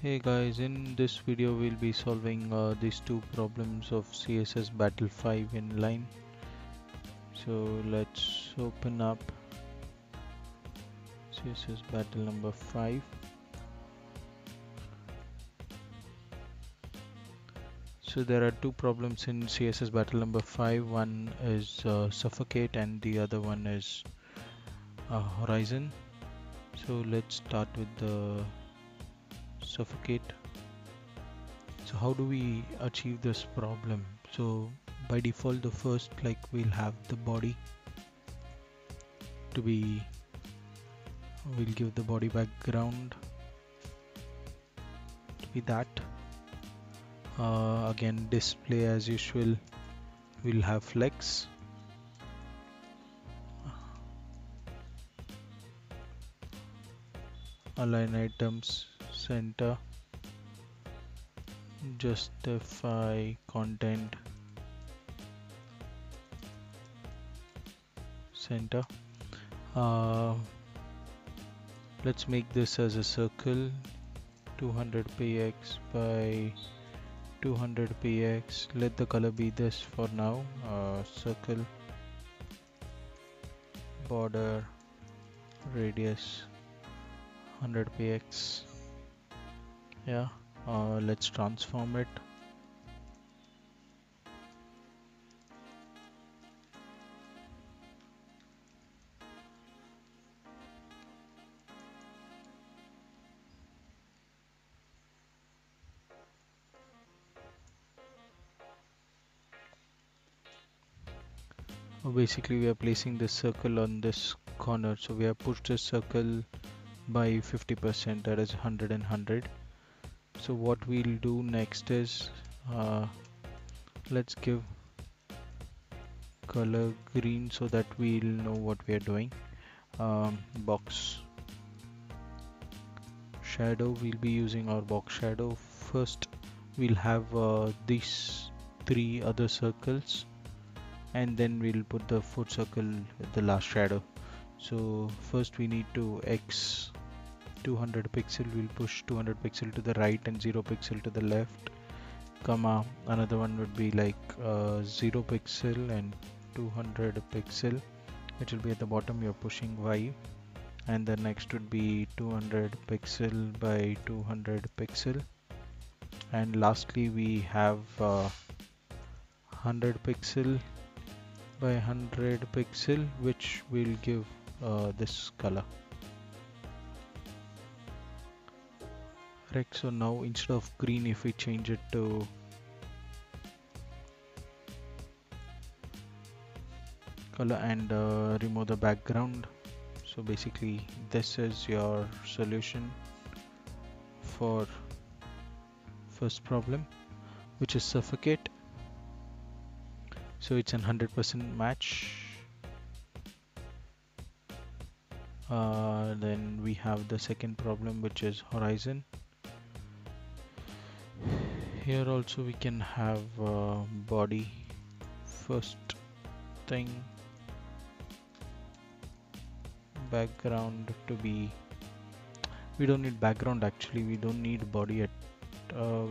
Hey guys, in this video we'll be solving these two problems of CSS Battle 5 inline. So let's open up CSS Battle number 5. So there are two problems in CSS Battle number 5. One is Suffocate and the other one is Horizon. So let's start with the Suffocate. So how do we achieve this problem? So by default, the first, we'll have the body to be, we'll give the body background to be that. Again, display as usual, we'll have flex. Align items, center, justify content, center. Let's make this as a circle, 200 px by 200 px. Let the color be this for now. Circle, border, radius 100 px. Yeah. Let's transform it. Basically we are placing the circle on this corner, so we have pushed the circle by 50%, that is 100 and 100. So what we'll do next is let's give color green so that we'll know what we are doing. Box shadow, we'll be using our box shadow. First we'll have these three other circles, and then we'll put the fourth circle with the last shadow. So first we need to X 200 pixel, we'll push 200 pixel to the right and 0 pixel to the left, comma, another one would be 0 pixel and 200 pixel, which will be at the bottom. You're pushing Y, and the next would be 200 pixel by 200 pixel, and lastly we have 100 pixel by 100 pixel, which will give this color. Right, so now instead of green, if we change it to color and remove the background. So basically this is your solution for first problem, which is Suffocate. So it's a 100% match. Then we have the second problem, which is Horizon. Here also we can have body. First thing, background to be, we don't need background actually, we don't need body at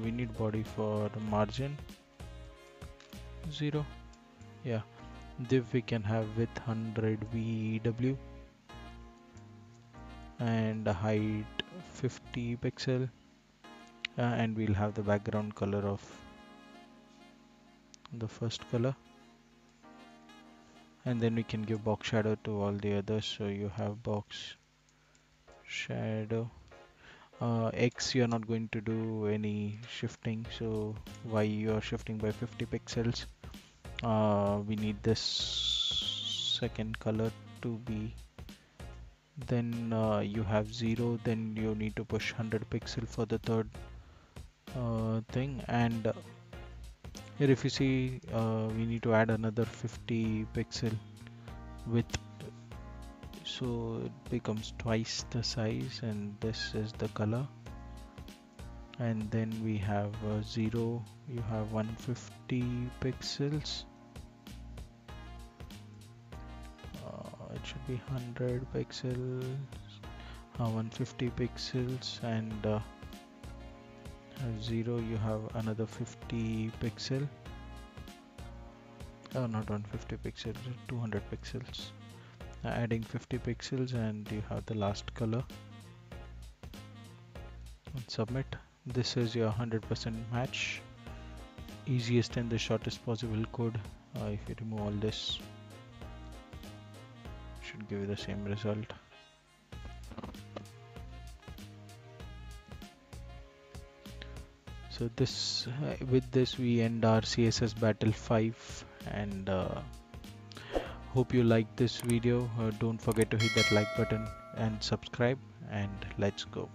we need body for the margin 0. Yeah, div we can have with 100 VW and height 50 pixel, and we'll have the background color of the first color, and then we can give box shadow to all the others. So you have box shadow. X, you're not going to do any shifting, so Y you are shifting by 50 pixels. We need this second color to be, then you have 0, then you need to push 100 pixel for the third thing, and here if you see we need to add another 50 pixel width, so it becomes twice the size, and this is the color. And then we have 0, you have 150 pixels, it should be 100 pixels, 150 pixels, and 0 you have another 50 pixel. Oh, not 150 pixels, 200 pixels. Adding 50 pixels and you have the last color. And submit. This is your 100% match. Easiest and the shortest possible code. If you remove all this, should give you the same result. So this with this we end our CSS Battle 5, and hope you like this video. Don't forget to hit that like button and subscribe, and let's go.